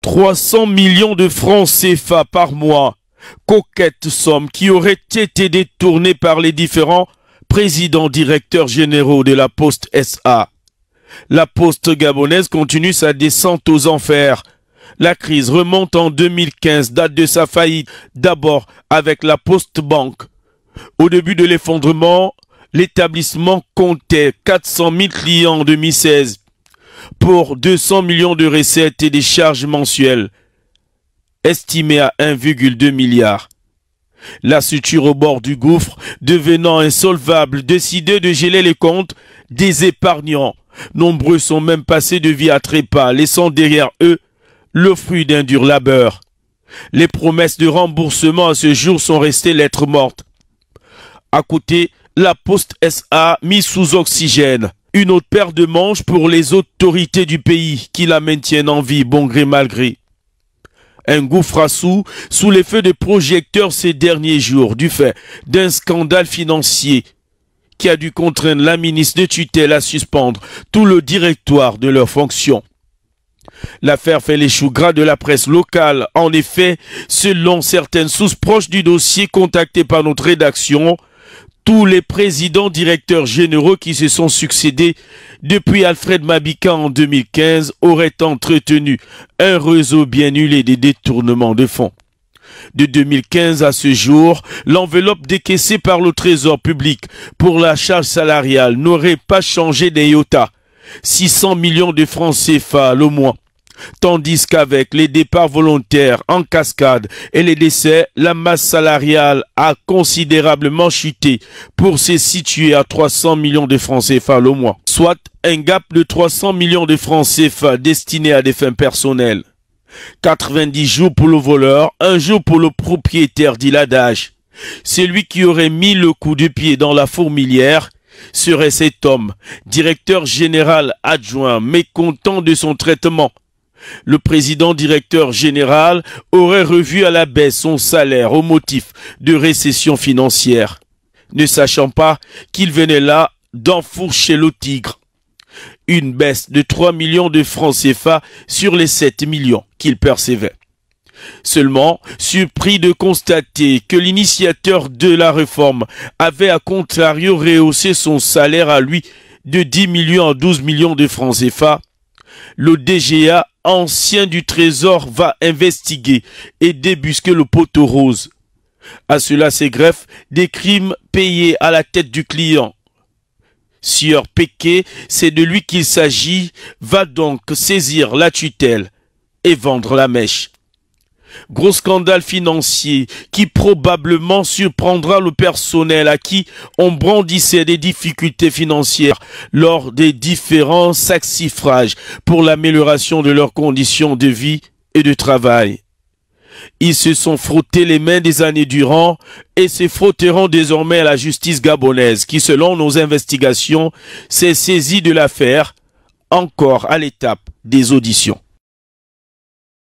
300 millions de francs CFA par mois, coquette somme qui aurait été détournée par les différents présidents directeurs généraux de la Poste SA. La Poste gabonaise continue sa descente aux enfers. La crise remonte en 2015, date de sa faillite, d'abord avec la Poste Banque. Au début de l'effondrement, l'établissement comptait 400 000 clients en 2016 pour 200 millions de recettes et des charges mensuelles, estimées à 1,2 milliard. La structure au bord du gouffre, devenant insolvable, décidait de geler les comptes des épargnants. Nombreux sont même passés de vie à trépas, laissant derrière eux le fruit d'un dur labeur. Les promesses de remboursement à ce jour sont restées lettres mortes. À côté, la Poste SA mise sous oxygène. Une autre paire de manches pour les autorités du pays qui la maintiennent en vie, bon gré mal gré. Un gouffre à sous les feux de projecteurs ces derniers jours du fait d'un scandale financier qui a dû contraindre la ministre de tutelle à suspendre tout le directoire de leurs fonctions. L'affaire fait les choux gras de la presse locale. En effet, selon certaines sources proches du dossier contactées par notre rédaction, tous les présidents directeurs généraux qui se sont succédés depuis Alfred Mabika en 2015 auraient entretenu un réseau bien huilé des détournements de fonds. De 2015 à ce jour, l'enveloppe décaissée par le Trésor public pour la charge salariale n'aurait pas changé d'un iota, 600 millions de francs CFA au moins. Tandis qu'avec les départs volontaires en cascade et les décès, la masse salariale a considérablement chuté pour se situer à 300 millions de francs CFA au mois, soit un gap de 300 millions de francs CFA destinés à des fins personnelles. 90 jours pour le voleur, un jour pour le propriétaire, dit l'adage. Celui qui aurait mis le coup de pied dans la fourmilière serait cet homme, directeur général adjoint, mécontent de son traitement. Le président directeur général aurait revu à la baisse son salaire au motif de récession financière, ne sachant pas qu'il venait là d'enfourcher le tigre. Une baisse de 3 millions de francs CFA sur les 7 millions qu'il percevait. Seulement, surpris de constater que l'initiateur de la réforme avait à contrario rehaussé son salaire à lui de 10 millions à 12 millions de francs CFA, le DGA ancien du Trésor va investiguer et débusquer le poteau rose. À cela se greffent des crimes payés à la tête du client. Sieur Péquet, c'est de lui qu'il s'agit, va donc saisir la tutelle et vendre la mèche. Gros scandale financier qui probablement surprendra le personnel à qui on brandissait des difficultés financières lors des différents saxifrages pour l'amélioration de leurs conditions de vie et de travail. Ils se sont frottés les mains des années durant et se frotteront désormais à la justice gabonaise qui, selon nos investigations, s'est saisie de l'affaire, encore à l'étape des auditions.